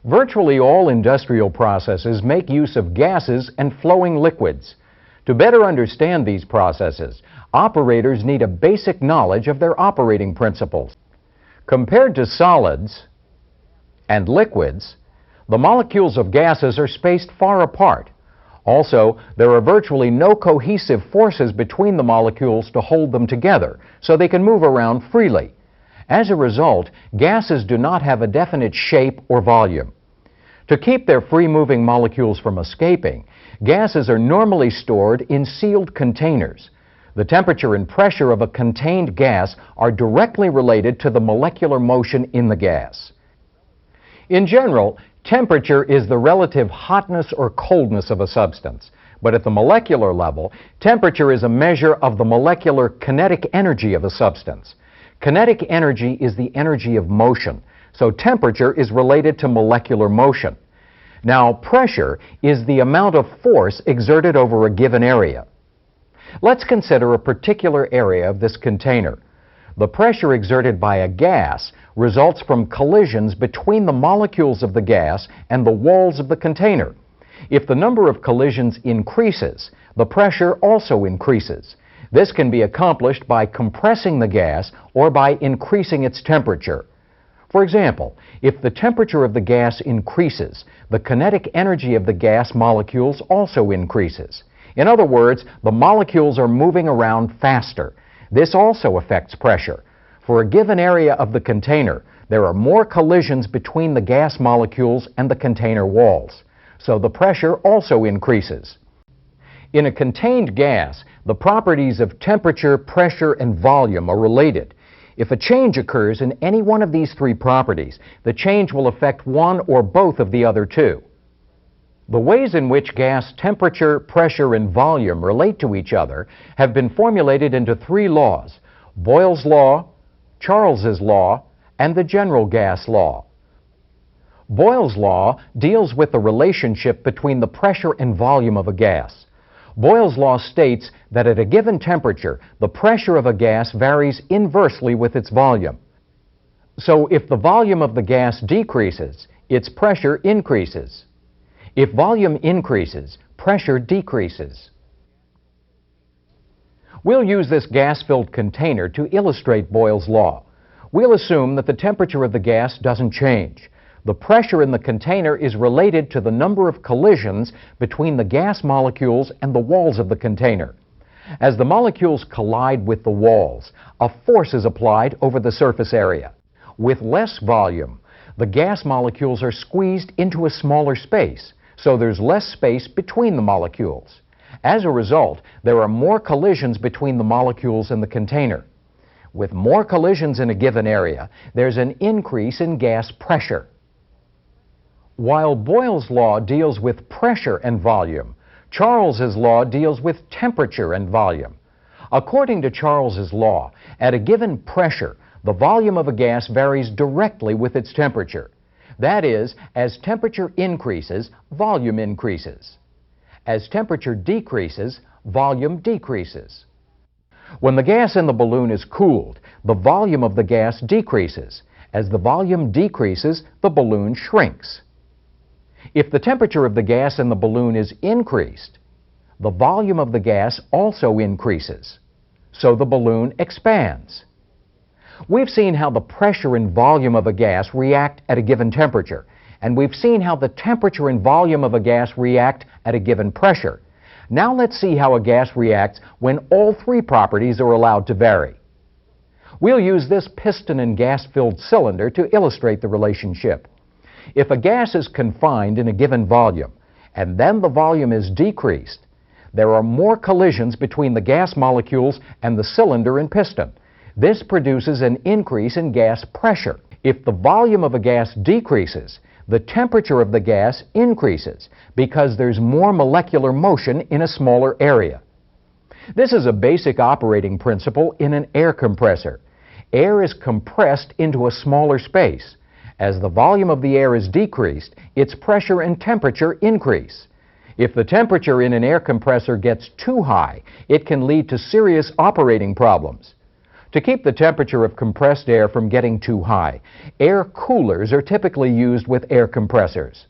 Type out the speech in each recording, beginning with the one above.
Virtually all industrial processes make use of gases and flowing liquids. To better understand these processes, operators need a basic knowledge of their operating principles. Compared to solids and liquids, the molecules of gases are spaced far apart. Also, there are virtually no cohesive forces between the molecules to hold them together, so they can move around freely. As a result, gases do not have a definite shape or volume. To keep their free-moving molecules from escaping, gases are normally stored in sealed containers. The temperature and pressure of a contained gas are directly related to the molecular motion in the gas. In general, temperature is the relative hotness or coldness of a substance. But at the molecular level, temperature is a measure of the molecular kinetic energy of a substance. Kinetic energy is the energy of motion, so temperature is related to molecular motion. Now, pressure is the amount of force exerted over a given area. Let's consider a particular area of this container. The pressure exerted by a gas results from collisions between the molecules of the gas and the walls of the container. If the number of collisions increases, the pressure also increases. This can be accomplished by compressing the gas or by increasing its temperature. For example, if the temperature of the gas increases, the kinetic energy of the gas molecules also increases. In other words, the molecules are moving around faster. This also affects pressure. For a given area of the container, there are more collisions between the gas molecules and the container walls, so the pressure also increases. In a contained gas, the properties of temperature, pressure, and volume are related. If a change occurs in any one of these three properties, the change will affect one or both of the other two. The ways in which gas temperature, pressure, and volume relate to each other have been formulated into three laws: Boyles Law, Charles's Law, and the General Gas Law. Boyles Law deals with the relationship between the pressure and volume of a gas. Boyles Law states that at a given temperature, the pressure of a gas varies inversely with its volume. So if the volume of the gas decreases, its pressure increases. If volume increases, pressure decreases. We'll use this gas-filled container to illustrate Boyles Law. We'll assume that the temperature of the gas doesn't change. The pressure in the container is related to the number of collisions between the gas molecules and the walls of the container. As the molecules collide with the walls, a force is applied over the surface area. With less volume, the gas molecules are squeezed into a smaller space, so there's less space between the molecules. As a result, there are more collisions between the molecules in the container. With more collisions in a given area, there's an increase in gas pressure. While Boyles' law deals with pressure and volume, Charles's law deals with temperature and volume. According to Charles's law, at a given pressure, the volume of a gas varies directly with its temperature. That is, as temperature increases, volume increases. As temperature decreases, volume decreases. When the gas in the balloon is cooled, the volume of the gas decreases. As the volume decreases, the balloon shrinks. If the temperature of the gas in the balloon is increased, the volume of the gas also increases, so the balloon expands. We've seen how the pressure and volume of a gas react at a given temperature, and we've seen how the temperature and volume of a gas react at a given pressure. Now let's see how a gas reacts when all three properties are allowed to vary. We'll use this piston and gas-filled cylinder to illustrate the relationship. If a gas is confined in a given volume, and then the volume is decreased, there are more collisions between the gas molecules and the cylinder and piston. This produces an increase in gas pressure. If the volume of a gas decreases, the temperature of the gas increases because there's more molecular motion in a smaller area. This is a basic operating principle in an air compressor. Air is compressed into a smaller space. As the volume of the air is decreased, its pressure and temperature increase. If the temperature in an air compressor gets too high, it can lead to serious operating problems. To keep the temperature of compressed air from getting too high, air coolers are typically used with air compressors.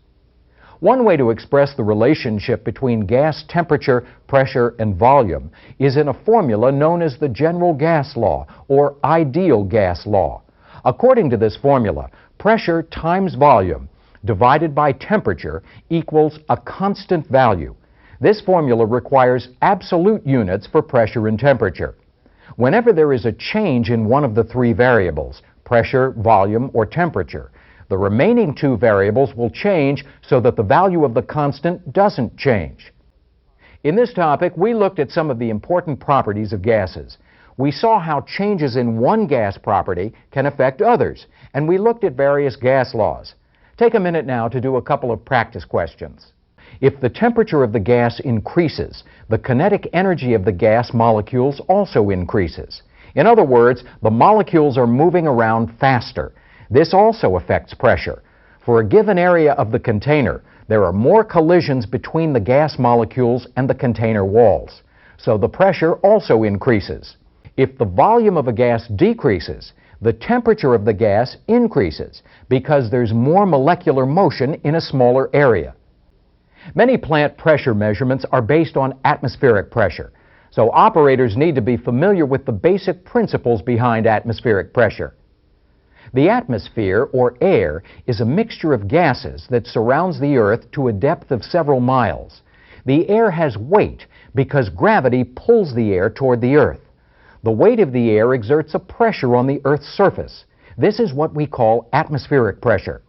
One way to express the relationship between gas temperature, pressure, and volume is in a formula known as the general gas law, or ideal gas law. According to this formula, pressure times volume divided by temperature equals a constant value. This formula requires absolute units for pressure and temperature. Whenever there is a change in one of the three variables, pressure, volume, or temperature, the remaining two variables will change so that the value of the constant doesn't change. In this topic, we looked at some of the important properties of gases. We saw how changes in one gas property can affect others, and we looked at various gas laws. Take a minute now to do a couple of practice questions. If the temperature of the gas increases, the kinetic energy of the gas molecules also increases. In other words, the molecules are moving around faster. This also affects pressure. For a given area of the container, there are more collisions between the gas molecules and the container walls, so the pressure also increases. If the volume of a gas decreases, the temperature of the gas increases because there's more molecular motion in a smaller area. Many plant pressure measurements are based on atmospheric pressure, so operators need to be familiar with the basic principles behind atmospheric pressure. The atmosphere, or air, is a mixture of gases that surrounds the Earth to a depth of several miles. The air has weight because gravity pulls the air toward the Earth. The weight of the air exerts a pressure on the Earth's surface. This is what we call atmospheric pressure.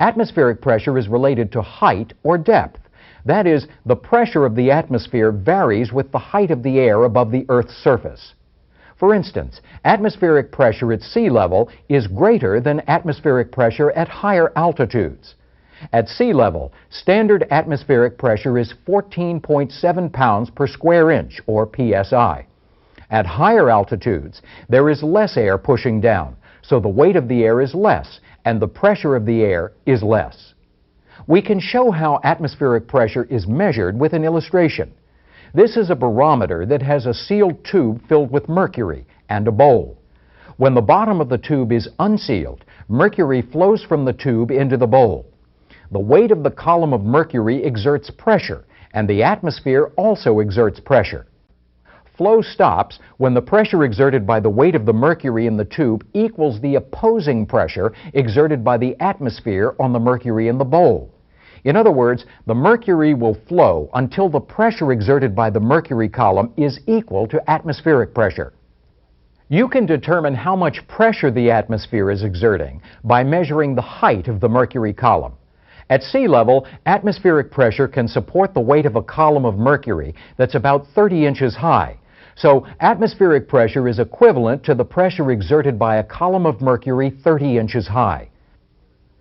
Atmospheric pressure is related to height or depth. That is, the pressure of the atmosphere varies with the height of the air above the Earth's surface. For instance, atmospheric pressure at sea level is greater than atmospheric pressure at higher altitudes. At sea level, standard atmospheric pressure is 14.7 pounds per square inch, or psi. At higher altitudes, there is less air pushing down, so the weight of the air is less, and the pressure of the air is less. We can show how atmospheric pressure is measured with an illustration. This is a barometer that has a sealed tube filled with mercury and a bowl. When the bottom of the tube is unsealed, mercury flows from the tube into the bowl. The weight of the column of mercury exerts pressure, and the atmosphere also exerts pressure. Flow stops when the pressure exerted by the weight of the mercury in the tube equals the opposing pressure exerted by the atmosphere on the mercury in the bowl. In other words, the mercury will flow until the pressure exerted by the mercury column is equal to atmospheric pressure. You can determine how much pressure the atmosphere is exerting by measuring the height of the mercury column. At sea level, atmospheric pressure can support the weight of a column of mercury that's about 30 inches high. So atmospheric pressure is equivalent to the pressure exerted by a column of mercury 30 inches high.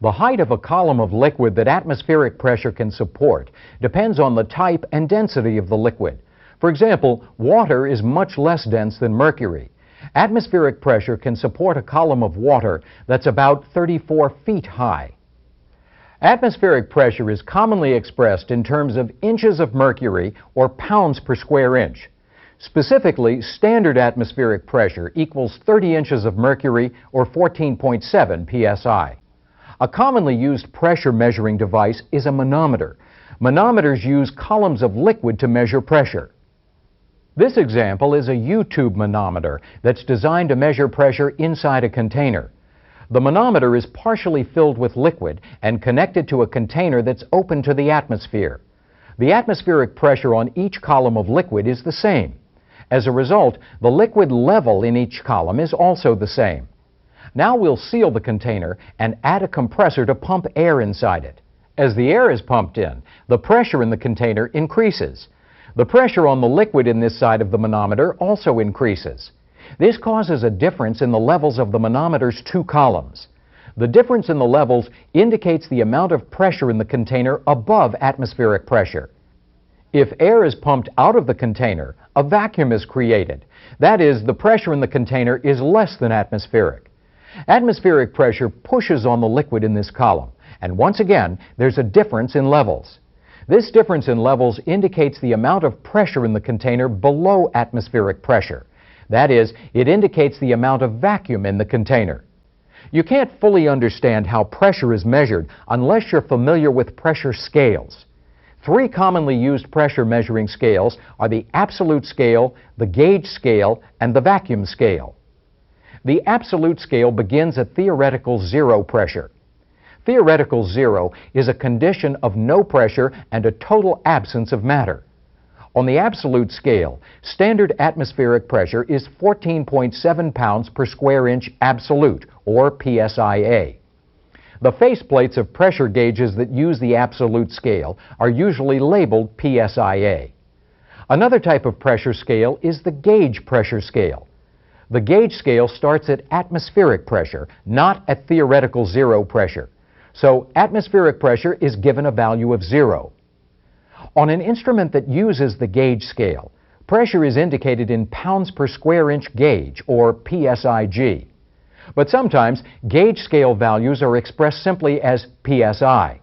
The height of a column of liquid that atmospheric pressure can support depends on the type and density of the liquid. For example, water is much less dense than mercury. Atmospheric pressure can support a column of water that's about 34 feet high. Atmospheric pressure is commonly expressed in terms of inches of mercury or pounds per square inch. Specifically, standard atmospheric pressure equals 30 inches of mercury or 14.7 psi. A commonly used pressure measuring device is a manometer. Manometers use columns of liquid to measure pressure. This example is a U-tube manometer that's designed to measure pressure inside a container. The manometer is partially filled with liquid and connected to a container that's open to the atmosphere. The atmospheric pressure on each column of liquid is the same. As a result, the liquid level in each column is also the same. Now we'll seal the container and add a compressor to pump air inside it. As the air is pumped in, the pressure in the container increases. The pressure on the liquid in this side of the manometer also increases. This causes a difference in the levels of the manometer's two columns. The difference in the levels indicates the amount of pressure in the container above atmospheric pressure. If air is pumped out of the container, a vacuum is created. That is, the pressure in the container is less than atmospheric. Atmospheric pressure pushes on the liquid in this column, and once again, there's a difference in levels. This difference in levels indicates the amount of pressure in the container below atmospheric pressure. That is, it indicates the amount of vacuum in the container. You can't fully understand how pressure is measured unless you're familiar with pressure scales. Three commonly used pressure measuring scales are the absolute scale, the gauge scale, and the vacuum scale. The absolute scale begins at theoretical zero pressure. Theoretical zero is a condition of no pressure and a total absence of matter. On the absolute scale, standard atmospheric pressure is 14.7 pounds per square inch absolute, or PSIA. The faceplates of pressure gauges that use the absolute scale are usually labeled PSIA. Another type of pressure scale is the gauge pressure scale. The gauge scale starts at atmospheric pressure, not at theoretical zero pressure. So atmospheric pressure is given a value of 0. On an instrument that uses the gauge scale, pressure is indicated in pounds per square inch gauge, or PSIG. But sometimes gauge scale values are expressed simply as PSI.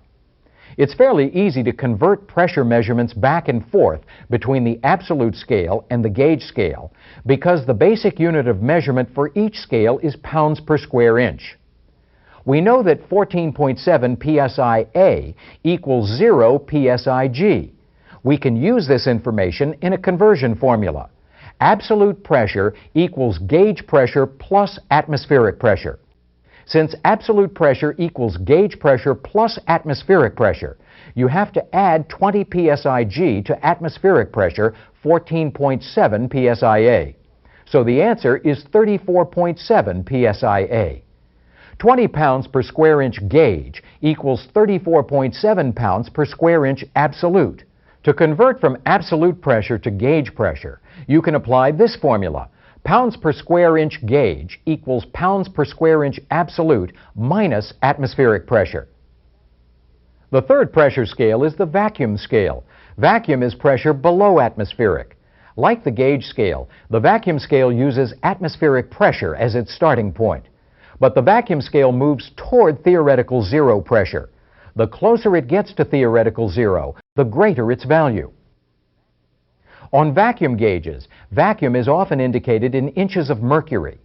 It's fairly easy to convert pressure measurements back and forth between the absolute scale and the gauge scale because the basic unit of measurement for each scale is pounds per square inch. We know that 14.7 PSIA equals 0 PSIG. We can use this information in a conversion formula. Absolute pressure equals gauge pressure plus atmospheric pressure. Since absolute pressure equals gauge pressure plus atmospheric pressure, you have to add 20 PSIG to atmospheric pressure, 14.7 PSIA. So the answer is 34.7 PSIA. 20 pounds per square inch gauge equals 34.7 pounds per square inch absolute. To convert from absolute pressure to gauge pressure, you can apply this formula. Pounds per square inch gauge equals pounds per square inch absolute minus atmospheric pressure. The third pressure scale is the vacuum scale. Vacuum is pressure below atmospheric. Like the gauge scale, the vacuum scale uses atmospheric pressure as its starting point. But the vacuum scale moves toward theoretical zero pressure. The closer it gets to theoretical zero, the greater its value. On vacuum gauges, vacuum is often indicated in inches of mercury.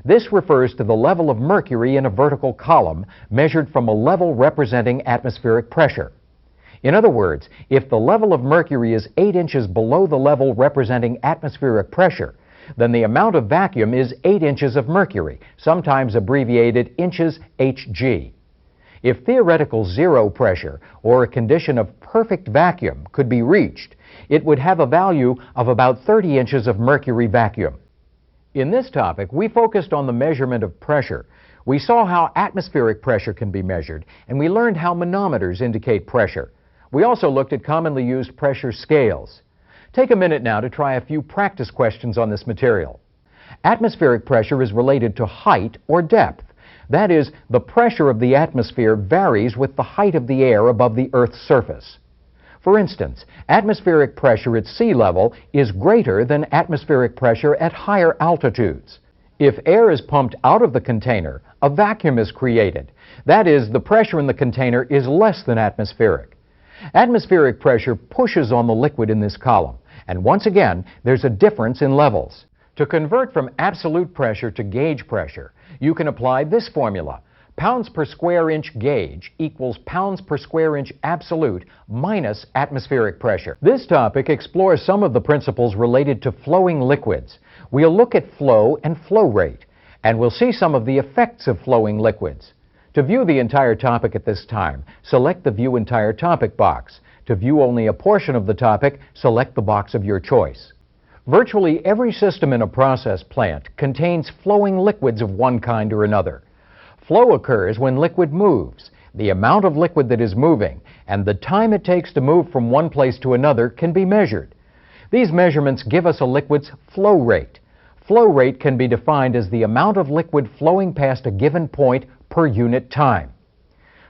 This refers to the level of mercury in a vertical column measured from a level representing atmospheric pressure. In other words, if the level of mercury is 8 inches below the level representing atmospheric pressure, then the amount of vacuum is 8 inches of mercury, sometimes abbreviated inches Hg. If theoretical zero pressure, or a condition of perfect vacuum, could be reached, it would have a value of about 30 inches of mercury vacuum. In this topic, we focused on the measurement of pressure. We saw how atmospheric pressure can be measured, and we learned how manometers indicate pressure. We also looked at commonly used pressure scales. Take a minute now to try a few practice questions on this material. Atmospheric pressure is related to height or depth. That is, the pressure of the atmosphere varies with the height of the air above the Earth's surface. For instance, atmospheric pressure at sea level is greater than atmospheric pressure at higher altitudes. If air is pumped out of the container, a vacuum is created. That is, the pressure in the container is less than atmospheric. Atmospheric pressure pushes on the liquid in this column, and once again, there's a difference in levels. To convert from absolute pressure to gauge pressure, you can apply this formula. Pounds per square inch gauge equals pounds per square inch absolute minus atmospheric pressure. This topic explores some of the principles related to flowing liquids. We'll look at flow and flow rate, and we'll see some of the effects of flowing liquids. To view the entire topic at this time, select the View Entire Topic box. To view only a portion of the topic, select the box of your choice. Virtually every system in a process plant contains flowing liquids of one kind or another. Flow occurs when liquid moves. The amount of liquid that is moving and the time it takes to move from one place to another can be measured. These measurements give us a liquid's flow rate. Flow rate can be defined as the amount of liquid flowing past a given point per unit time.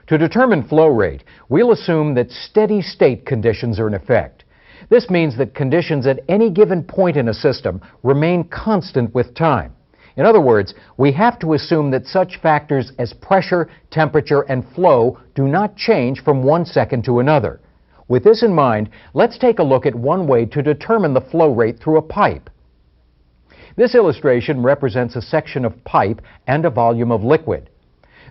To determine flow rate, we'll assume that steady state conditions are in effect. This means that conditions at any given point in a system remain constant with time. In other words, we have to assume that such factors as pressure, temperature, and flow do not change from one second to another. With this in mind, let's take a look at one way to determine the flow rate through a pipe. This illustration represents a section of pipe and a volume of liquid.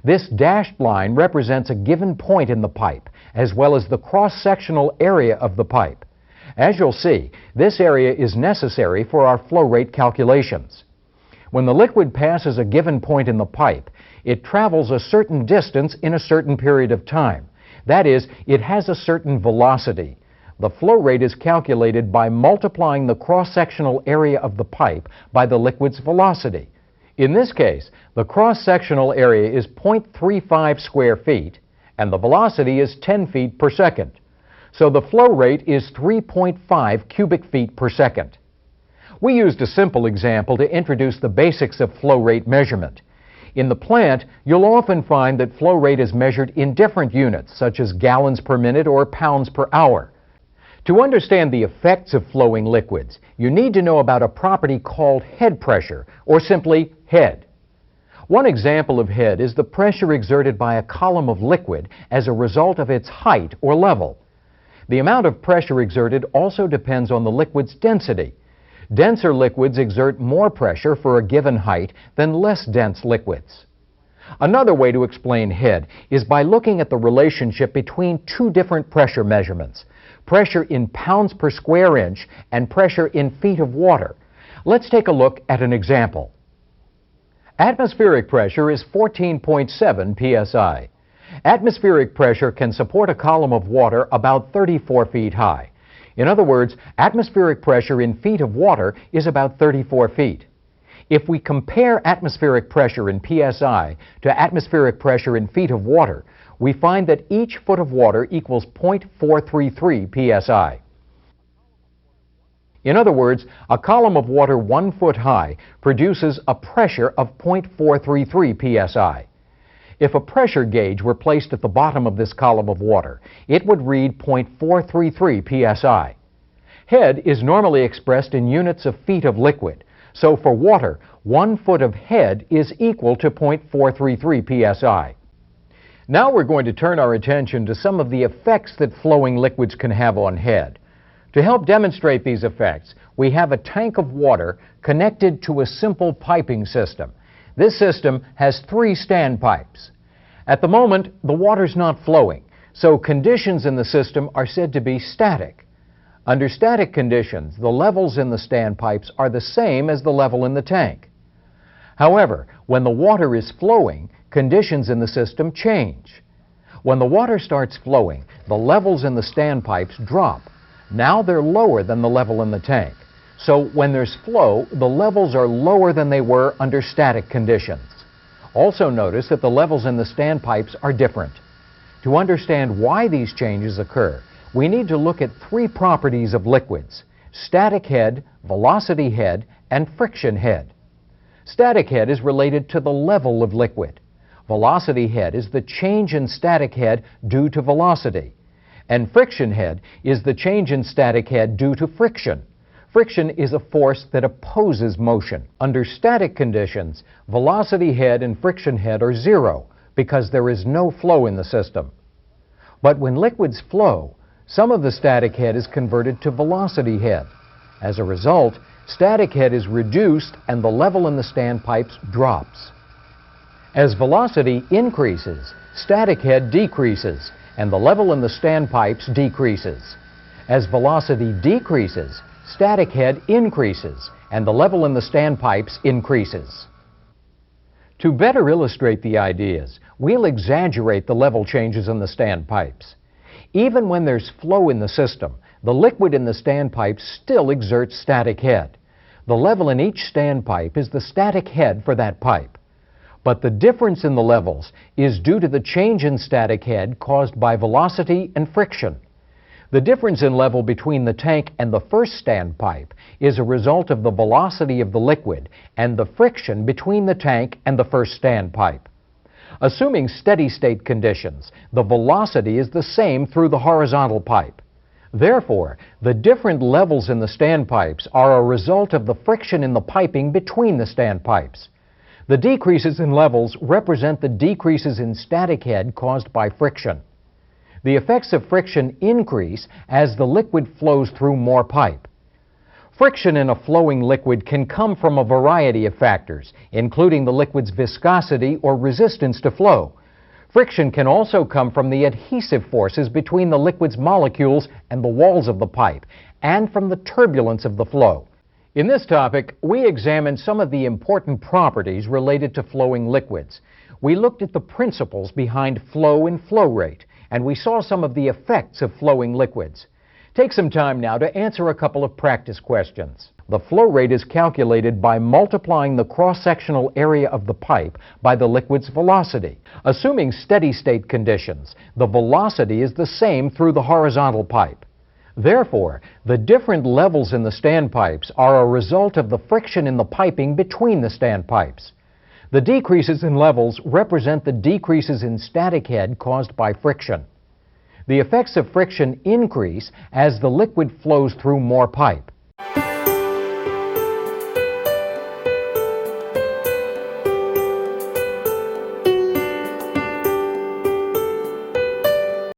This dashed line represents a given point in the pipe, as well as the cross-sectional area of the pipe. As you'll see, this area is necessary for our flow rate calculations. When the liquid passes a given point in the pipe, it travels a certain distance in a certain period of time. That is, it has a certain velocity. The flow rate is calculated by multiplying the cross-sectional area of the pipe by the liquid's velocity. In this case, the cross-sectional area is 0.35 square feet, and the velocity is 10 feet per second. So the flow rate is 3.5 cubic feet per second. We used a simple example to introduce the basics of flow rate measurement. In the plant, you'll often find that flow rate is measured in different units, such as gallons per minute or pounds per hour. To understand the effects of flowing liquids, you need to know about a property called head pressure, or simply head. One example of head is the pressure exerted by a column of liquid as a result of its height or level. The amount of pressure exerted also depends on the liquid's density. Denser liquids exert more pressure for a given height than less dense liquids. Another way to explain head is by looking at the relationship between two different pressure measurements: pressure in pounds per square inch and pressure in feet of water. Let's take a look at an example. Atmospheric pressure is 14.7 psi. Atmospheric pressure can support a column of water about 34 feet high. In other words, atmospheric pressure in feet of water is about 34 feet. If we compare atmospheric pressure in psi to atmospheric pressure in feet of water, we find that each foot of water equals 0.433 psi. In other words, a column of water 1 foot high produces a pressure of 0.433 psi. If a pressure gauge were placed at the bottom of this column of water, it would read 0.433 psi. Head is normally expressed in units of feet of liquid, so for water, 1 foot of head is equal to 0.433 psi. Now we're going to turn our attention to some of the effects that flowing liquids can have on head. To help demonstrate these effects, we have a tank of water connected to a simple piping system. This system has 3 standpipes. At the moment, the water's not flowing, so conditions in the system are said to be static. Under static conditions, the levels in the standpipes are the same as the level in the tank. However, when the water is flowing, conditions in the system change. When the water starts flowing, the levels in the standpipes drop. Now they're lower than the level in the tank. So when there's flow, the levels are lower than they were under static conditions. Also notice that the levels in the standpipes are different. To understand why these changes occur, we need to look at 3 properties of liquids: static head, velocity head, and friction head. Static head is related to the level of liquid. Velocity head is the change in static head due to velocity. And friction head is the change in static head due to friction. Friction is a force that opposes motion. Under static conditions, velocity head and friction head are 0 because there is no flow in the system. But when liquids flow, some of the static head is converted to velocity head. As a result, static head is reduced and the level in the standpipes drops. As velocity increases, static head decreases and the level in the standpipes decreases. As velocity decreases, static head increases and the level in the standpipes increases. To better illustrate the ideas, we'll exaggerate the level changes in the standpipes. Even when there's flow in the system, the liquid in the standpipes still exerts static head. The level in each standpipe is the static head for that pipe. But the difference in the levels is due to the change in static head caused by velocity and friction. The difference in level between the tank and the first standpipe is a result of the velocity of the liquid and the friction between the tank and the first standpipe. Assuming steady-state conditions, the velocity is the same through the horizontal pipe. Therefore, the different levels in the standpipes are a result of the friction in the piping between the standpipes. The decreases in levels represent the decreases in static head caused by friction. The effects of friction increase as the liquid flows through more pipe. Friction in a flowing liquid can come from a variety of factors, including the liquid's viscosity or resistance to flow. Friction can also come from the adhesive forces between the liquid's molecules and the walls of the pipe, and from the turbulence of the flow. In this topic, we examined some of the important properties related to flowing liquids. We looked at the principles behind flow and flow rate, and we saw some of the effects of flowing liquids. Take some time now to answer a couple of practice questions. The flow rate is calculated by multiplying the cross-sectional area of the pipe by the liquid's velocity. Assuming steady-state conditions, the velocity is the same through the horizontal pipe. Therefore, the different levels in the standpipes are a result of the friction in the piping between the standpipes. The decreases in levels represent the decreases in static head caused by friction. The effects of friction increase as the liquid flows through more pipe.